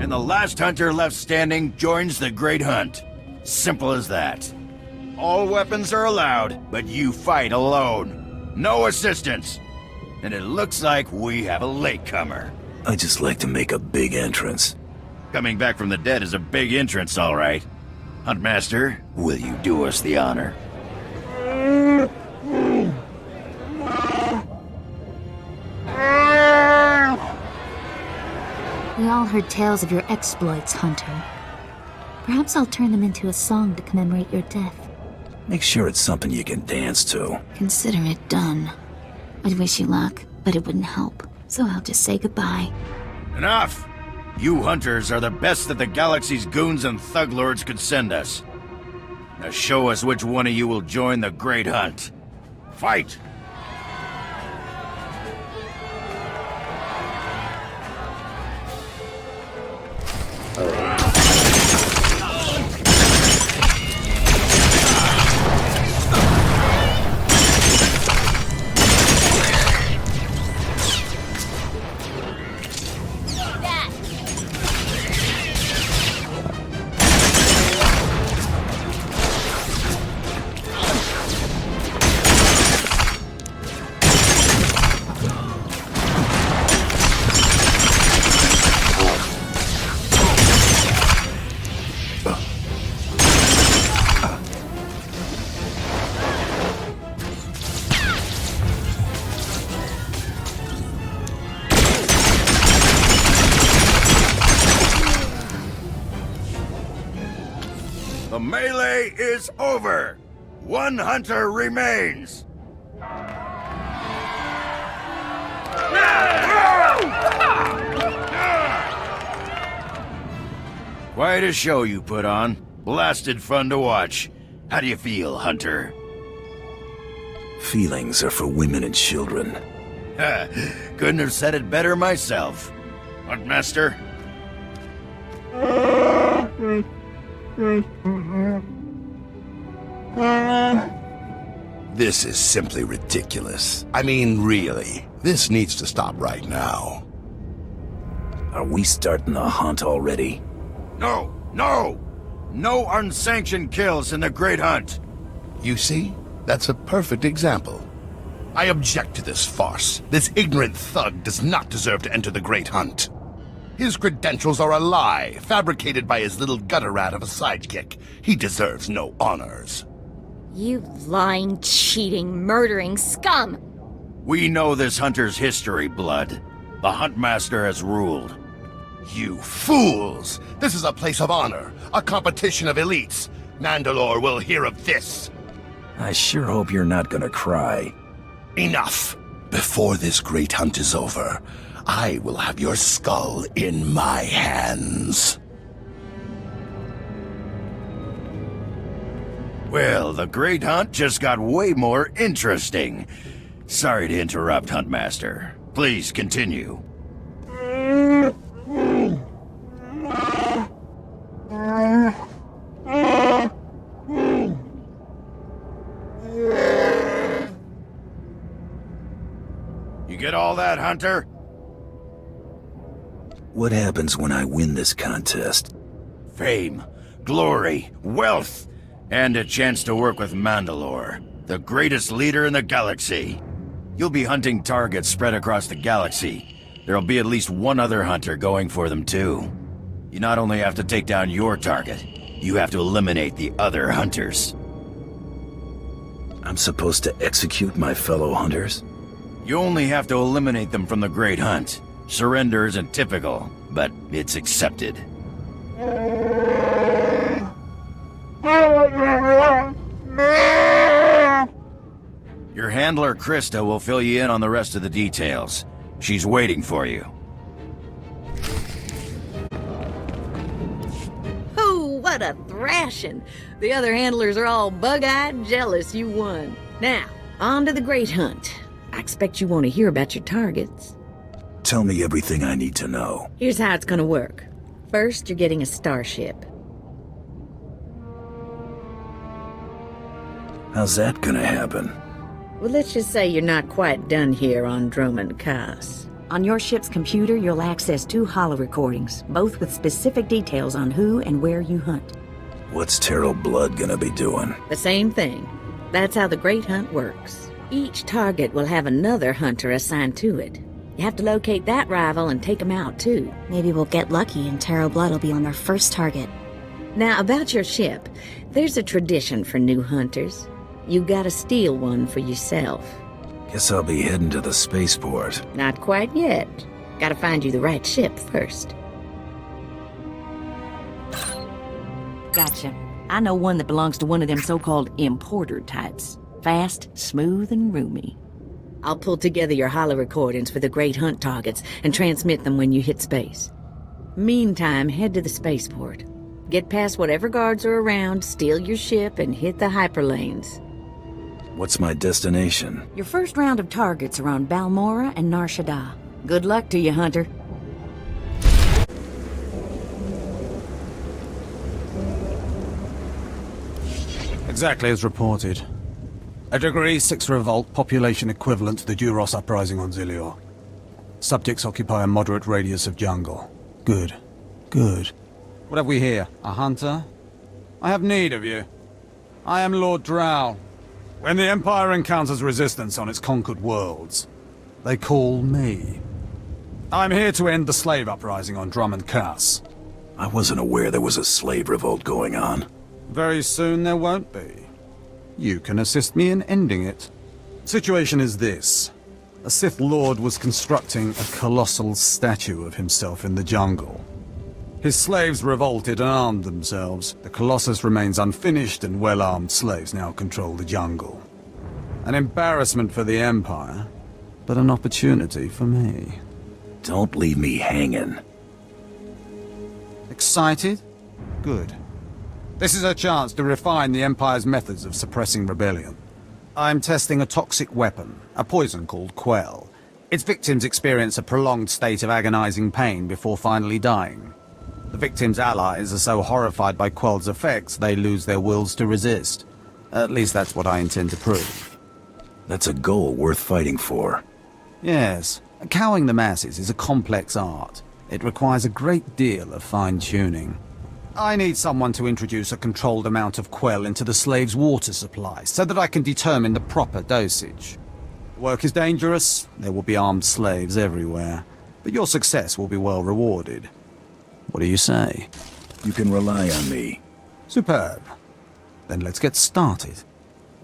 and the last hunter left standing joins the Great Hunt. Simple as that. All weapons are allowed, but you fight alone. No assistance. And it looks like we have a latecomer. I just like to make a big entrance. Coming back from the dead is a big entrance, all right. Huntmaster, will you do us the honor? We all heard tales of your exploits, Hunter. Perhaps I'll turn them into a song to commemorate your death. Make sure it's something you can dance to. Consider it done. I'd wish you luck, but it wouldn't help. So I'll just say goodbye. Enough! You hunters are the best that the galaxy's goons and thug lords could send us. Now show us which one of you will join the Great Hunt. Fight! The melee is over. One hunter remains. Quite a show you put on. Blasted fun to watch. How do you feel, Hunter? Feelings are for women and children. Couldn't have said it better myself. Huntmaster? This is simply ridiculous. I mean, really. This needs to stop right now. Are we starting the hunt already? No! No! No unsanctioned kills in the Great Hunt! You see? That's a perfect example. I object to this farce. This ignorant thug does not deserve to enter the Great Hunt. His credentials are a lie, fabricated by his little gutter rat of a sidekick. He deserves no honors. You lying, cheating, murdering scum! We know this hunter's history, Blood. The Huntmaster has ruled. You fools! This is a place of honor, a competition of elites. Mandalore will hear of this. I sure hope you're not gonna cry. Enough! Before this Great Hunt is over, I will have your skull in my hands. Well, the Great Hunt just got way more interesting. Sorry to interrupt, Huntmaster. Please continue. You get all that, Hunter? What happens when I win this contest? Fame, glory, wealth, and a chance to work with Mandalore, the greatest leader in the galaxy. You'll be hunting targets spread across the galaxy. There'll be at least one other hunter going for them too. You not only have to take down your target, you have to eliminate the other hunters. I'm supposed to execute my fellow hunters? You only have to eliminate them from the Great Hunt. Surrender isn't typical, but it's accepted. Your handler, Krista, will fill you in on the rest of the details. She's waiting for you. Oh, what a thrashing! The other handlers are all bug-eyed jealous you won. Now, on to the Great Hunt. I expect you want to hear about your targets. Tell me everything I need to know. Here's how it's gonna work. First, you're getting a starship. How's that gonna happen? Well, let's just say you're not quite done here on Dromund Kaas. On your ship's computer, you'll access 2 holo-recordings, both with specific details on who and where you hunt. What's Terrell Blood gonna be doing? The same thing. That's how the Great Hunt works. Each target will have another hunter assigned to it. You have to locate that rival and take him out, too. Maybe we'll get lucky and Terrell Blood will be on our first target. Now, about your ship, there's a tradition for new hunters. You gotta steal one for yourself. Guess I'll be heading to the spaceport. Not quite yet. Gotta find you the right ship first. Gotcha. I know one that belongs to one of them so-called importer types. Fast, smooth, and roomy. I'll pull together your holo-recordings for the Great Hunt targets and transmit them when you hit space. Meantime, head to the spaceport. Get past whatever guards are around, steal your ship, and hit the hyperlanes. What's my destination? Your first round of targets are on Balmora and Nar Shaddaa. Good luck to you, Hunter. Exactly as reported. A Degree 6 revolt, population equivalent to the Duros uprising on Zilior. Subjects occupy a moderate radius of jungle. Good. Good. What have we here? A hunter? I have need of you. I am Lord Drow. When the Empire encounters resistance on its conquered worlds, they call me. I'm here to end the slave uprising on Dromund Kaas. I wasn't aware there was a slave revolt going on. Very soon there won't be. You can assist me in ending it. Situation is this. A Sith Lord was constructing a colossal statue of himself in the jungle. His slaves revolted and armed themselves. The Colossus remains unfinished, and well-armed slaves now control the jungle. An embarrassment for the Empire, but an opportunity for me. Don't leave me hanging. Excited? Good. This is a chance to refine the Empire's methods of suppressing rebellion. I'm testing a toxic weapon, a poison called Quell. Its victims experience a prolonged state of agonizing pain before finally dying. The victims' allies are so horrified by Quell's effects, they lose their wills to resist. At least that's what I intend to prove. That's a goal worth fighting for. Yes. Cowing the masses is a complex art. It requires a great deal of fine-tuning. I need someone to introduce a controlled amount of Quell into the slaves' water supply, so that I can determine the proper dosage. Work is dangerous, there will be armed slaves everywhere, but your success will be well rewarded. What do you say? You can rely on me. Superb. Then let's get started.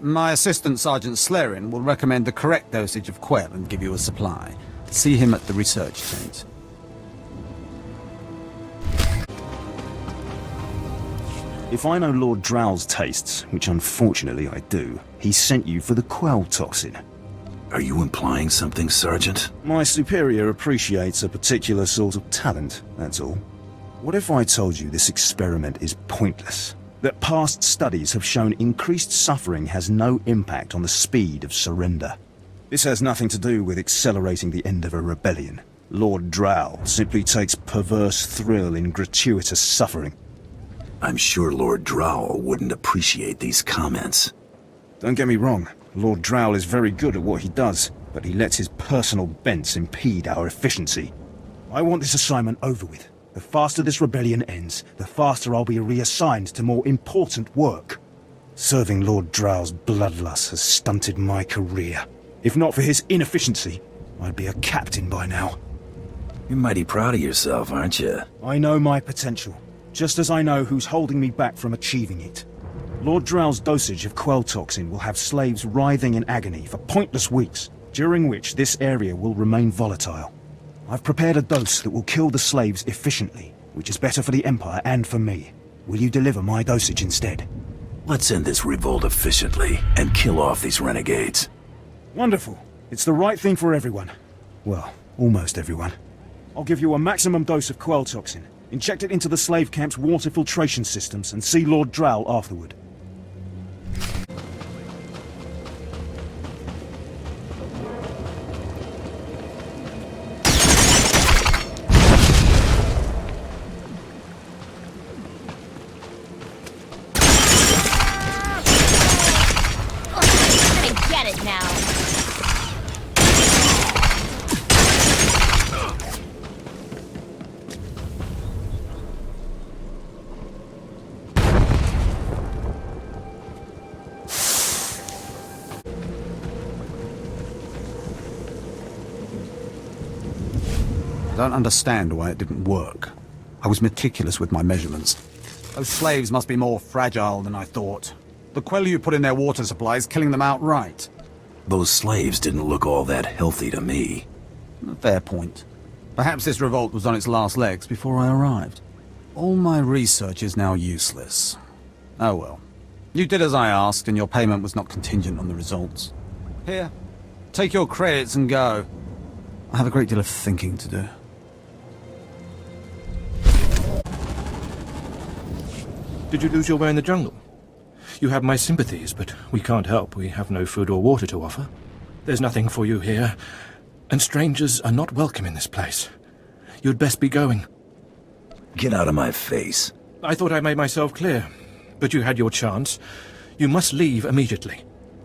My assistant, Sergeant Slerin, will recommend the correct dosage of Quell and give you a supply. See him at the research tent. If I know Lord Drow's tastes, which unfortunately I do, he sent you for the Quell toxin. Are you implying something, Sergeant? My superior appreciates a particular sort of talent, that's all. What if I told you this experiment is pointless? That past studies have shown increased suffering has no impact on the speed of surrender. This has nothing to do with accelerating the end of a rebellion. Lord Drow simply takes perverse thrill in gratuitous suffering. I'm sure Lord Drow wouldn't appreciate these comments. Don't get me wrong, Lord Drow is very good at what he does, but he lets his personal bents impede our efficiency. I want this assignment over with. The faster this rebellion ends, the faster I'll be reassigned to more important work. Serving Lord Drow's bloodlust has stunted my career. If not for his inefficiency, I'd be a captain by now. You're mighty proud of yourself, aren't you? I know my potential, just as I know who's holding me back from achieving it. Lord Drow's dosage of Quell toxin will have slaves writhing in agony for pointless weeks, during which this area will remain volatile. I've prepared a dose that will kill the slaves efficiently, which is better for the Empire and for me. Will you deliver my dosage instead? Let's end this revolt efficiently and kill off these renegades. Wonderful. It's the right thing for everyone. Well, almost everyone. I'll give you a maximum dose of Quell toxin. Inject it into the slave camp's water filtration systems and see Lord Drow afterward. I get it now. don't understand why it didn't work. I was meticulous with my measurements. Those slaves must be more fragile than I thought. The Quellu put in their water supply is killing them outright. Those slaves didn't look all that healthy to me. Fair point. Perhaps this revolt was on its last legs before I arrived. All my research is now useless. Oh well. You did as I asked, and your payment was not contingent on the results. Here, take your credits and go. I have a great deal of thinking to do. Did you lose your way in the jungle? You have my sympathies, but we can't help. We have no food or water to offer. There's nothing for you here, and strangers are not welcome in this place. You'd best be going. Get out of my face. I thought I made myself clear, but you had your chance. You must leave immediately.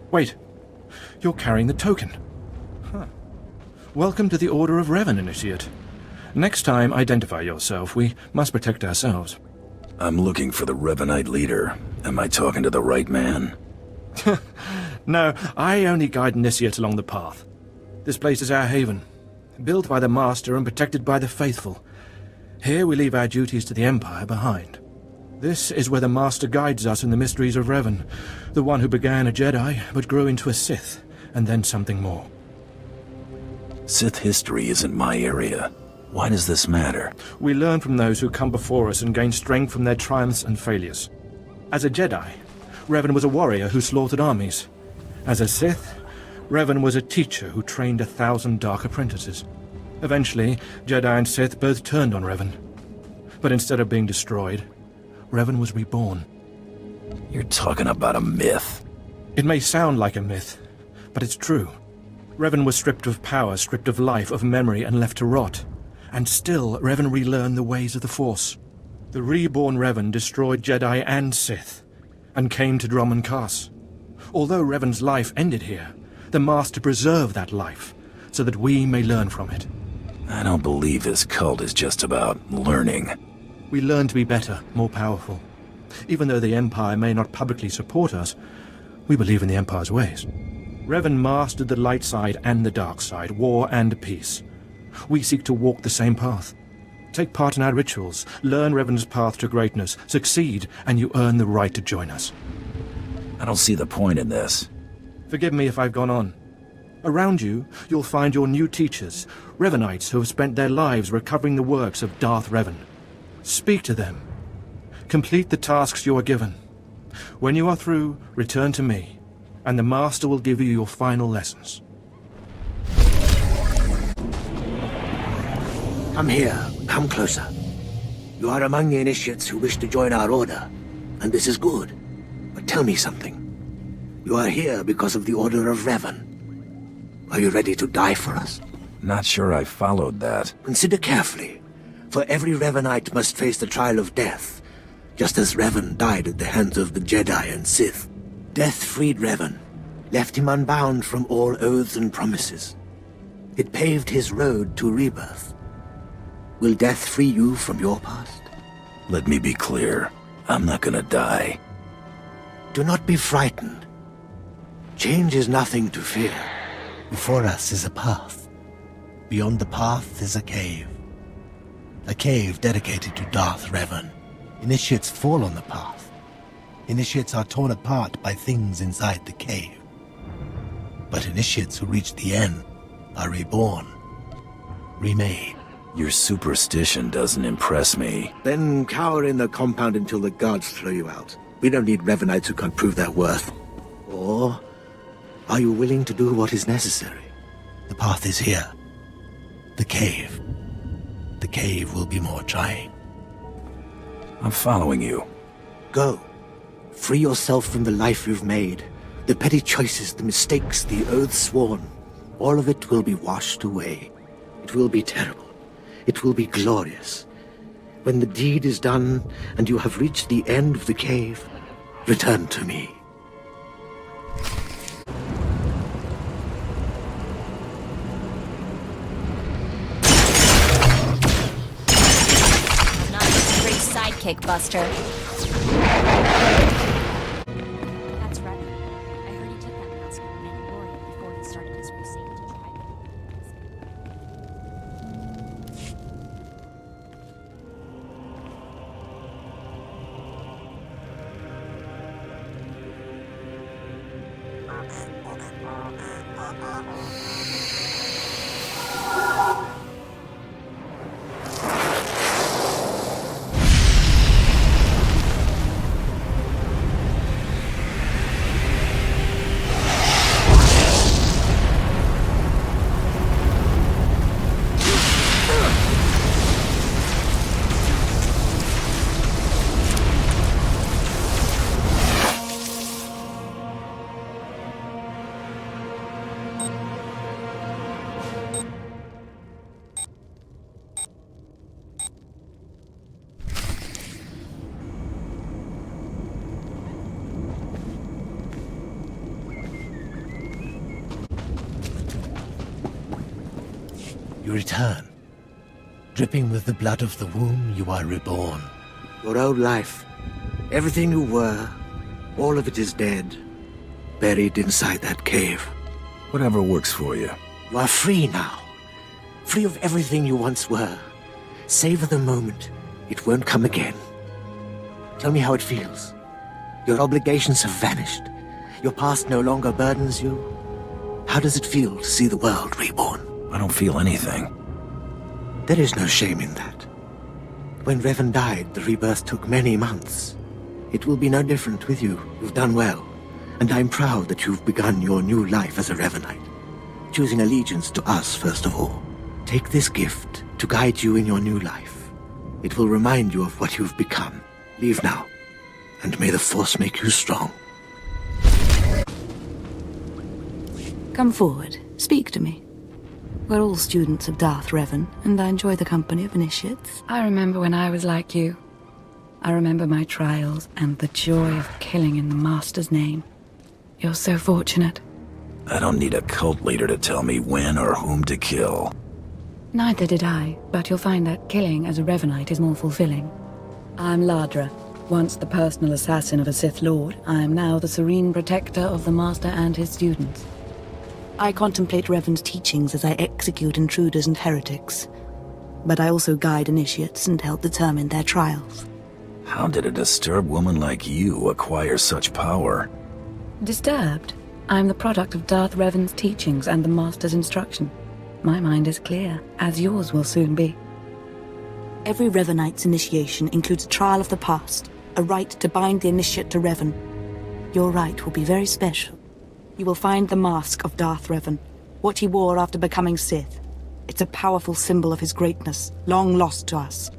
Wait, you're carrying the token. Huh. Welcome to the Order of Revan, Initiate. Next time, identify yourself. We must protect ourselves. I'm looking for the Revanite leader. Am I talking to the right man? No, I only guide initiates along the path. This place is our haven, built by the Master and protected by the faithful. Here we leave our duties to the Empire behind. This is where the Master guides us in the mysteries of Revan, the one who began a Jedi but grew into a Sith, and then something more. Sith history isn't my area. Why does this matter? We learn from those who come before us and gain strength from their triumphs and failures. As a Jedi, Revan was a warrior who slaughtered armies. As a Sith, Revan was a teacher who trained 1,000 dark apprentices. Eventually, Jedi and Sith both turned on Revan. But instead of being destroyed, Revan was reborn. You're talking about a myth. It may sound like a myth, but it's true. Revan was stripped of power, stripped of life, of memory, and left to rot. And still, Revan relearned the ways of the Force. The reborn Revan destroyed Jedi and Sith, and came to Dromund Kaas. Although Revan's life ended here, the Master preserved that life, so that we may learn from it. I don't believe this cult is just about learning. We learn to be better, more powerful. Even though the Empire may not publicly support us, we believe in the Empire's ways. Revan mastered the light side and the dark side, war and peace. We seek to walk the same path. Take part in our rituals, learn Revan's path to greatness, succeed, and you earn the right to join us. I don't see the point in this. Forgive me if I've gone on. Around you, you'll find your new teachers, Revanites who have spent their lives recovering the works of Darth Revan. Speak to them. Complete the tasks you are given. When you are through, return to me, and the Master will give you your final lessons. Come here. Come closer. You are among the initiates who wish to join our order, and this is good. But tell me something. You are here because of the Order of Revan. Are you ready to die for us? Not sure I followed that. Consider carefully, for every Revanite must face the trial of death, just as Revan died at the hands of the Jedi and Sith. Death freed Revan, left him unbound from all oaths and promises. It paved his road to rebirth. Will death free you from your past? Let me be clear. I'm not gonna die. Do not be frightened. Change is nothing to fear. Before us is a path. Beyond the path is a cave. A cave dedicated to Darth Revan. Initiates fall on the path. Initiates are torn apart by things inside the cave. But initiates who reach the end are reborn, remade. Your superstition doesn't impress me. Then cower in the compound until the guards throw you out. We don't need Revanites who can't prove their worth. Or are you willing to do what is necessary? The path is here. The cave. The cave will be more trying. I'm following you. Go. Free yourself from the life you've made. The petty choices, the mistakes, the oaths sworn. All of it will be washed away. It will be terrible. It will be glorious. When the deed is done and you have reached the end of the cave, return to me. Not just a great sidekick, Buster. That's right. I heard he took that mask from Mandalorian before he started his crusade to try. You return. Dripping with the blood of the womb, you are reborn. Your old life, everything you were, all of it is dead, buried inside that cave. Whatever works for you. You are free now. Free of everything you once were. Savor the moment. It won't come again. Tell me how it feels. Your obligations have vanished. Your past no longer burdens you. How does it feel to see the world reborn? I don't feel anything. There is no shame in that. When Revan died, the rebirth took many months. It will be no different with you. You've done well. And I'm proud that you've begun your new life as a Revanite. Choosing allegiance to us, first of all. Take this gift to guide you in your new life. It will remind you of what you've become. Leave now, and may the Force make you strong. Come forward. Speak to me. We're all students of Darth Revan, and I enjoy the company of initiates. I remember when I was like you. I remember my trials and the joy of killing in the Master's name. You're so fortunate. I don't need a cult leader to tell me when or whom to kill. Neither did I, but you'll find that killing as a Revanite is more fulfilling. I'm Ladra. Once the personal assassin of a Sith Lord, I am now the serene protector of the Master and his students. I contemplate Revan's teachings as I execute intruders and heretics. But I also guide initiates and help determine their trials. How did a disturbed woman like you acquire such power? Disturbed? I'm the product of Darth Revan's teachings and the Master's instruction. My mind is clear, as yours will soon be. Every Revanite's initiation includes a trial of the past, a rite to bind the initiate to Revan. Your rite will be very special. You will find the mask of Darth Revan, what he wore after becoming Sith. It's a powerful symbol of his greatness, long lost to us.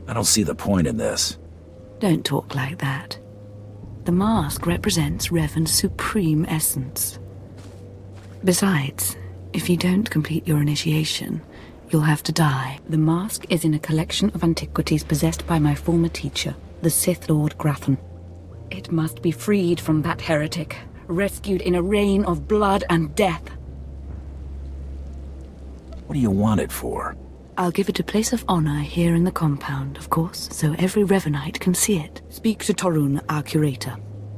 I don't see the point in this. Don't talk like that. The mask represents Revan's supreme essence. Besides, if you don't complete your initiation, you'll have to die. The mask is in a collection of antiquities possessed by my former teacher, the Sith Lord Grafan. It must be freed from that heretic, rescued in a rain of blood and death. What do you want it for? I'll give it a place of honor here in the compound, of course, so every Revanite can see it. Speak to Torun, our curator.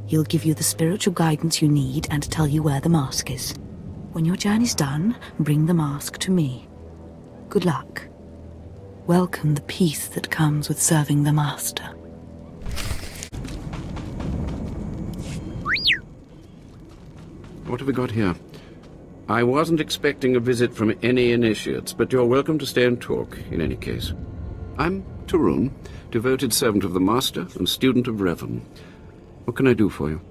He'll give you the spiritual guidance you need and tell you where the mask is. When your journey's done, bring the mask to me. Good luck. Welcome the peace that comes with serving the Master. What have we got here? I wasn't expecting a visit from any initiates, but you're welcome to stay and talk, in any case. I'm Torun, devoted servant of the Master and student of Revan. What can I do for you?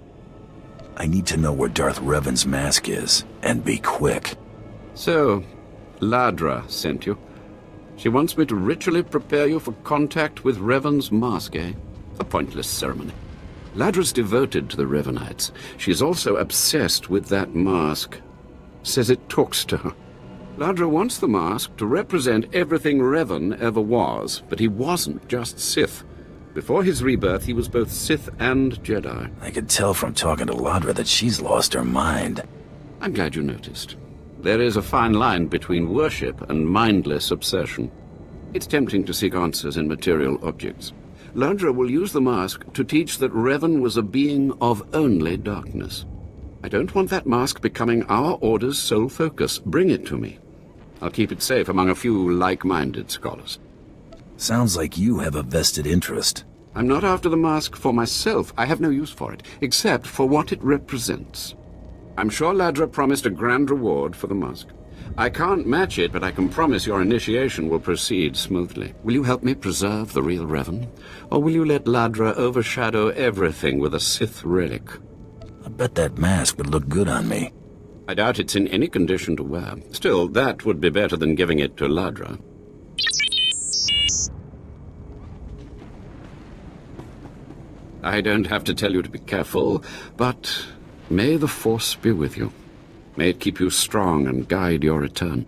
I need to know where Darth Revan's mask is, and be quick. So, Ladra sent you. She wants me to ritually prepare you for contact with Revan's mask, eh? A pointless ceremony. Ladra's devoted to the Revanites. She's also obsessed with that mask. Says it talks to her. Ladra wants the mask to represent everything Revan ever was, but he wasn't just Sith. Before his rebirth, he was both Sith and Jedi. I could tell from talking to Ladra that she's lost her mind. I'm glad you noticed. There is a fine line between worship and mindless obsession. It's tempting to seek answers in material objects. Ladra will use the mask to teach that Revan was a being of only darkness. I don't want that mask becoming our Order's sole focus. Bring it to me. I'll keep it safe among a few like-minded scholars. Sounds like you have a vested interest. I'm not after the mask for myself. I have no use for it, except for what it represents. I'm sure Ladra promised a grand reward for the mask. I can't match it, but I can promise your initiation will proceed smoothly. Will you help me preserve the real Revan? Or will you let Ladra overshadow everything with a Sith relic? I bet that mask would look good on me. I doubt it's in any condition to wear. Still, that would be better than giving it to Ladra. I don't have to tell you to be careful, but may the Force be with you. May it keep you strong and guide your return.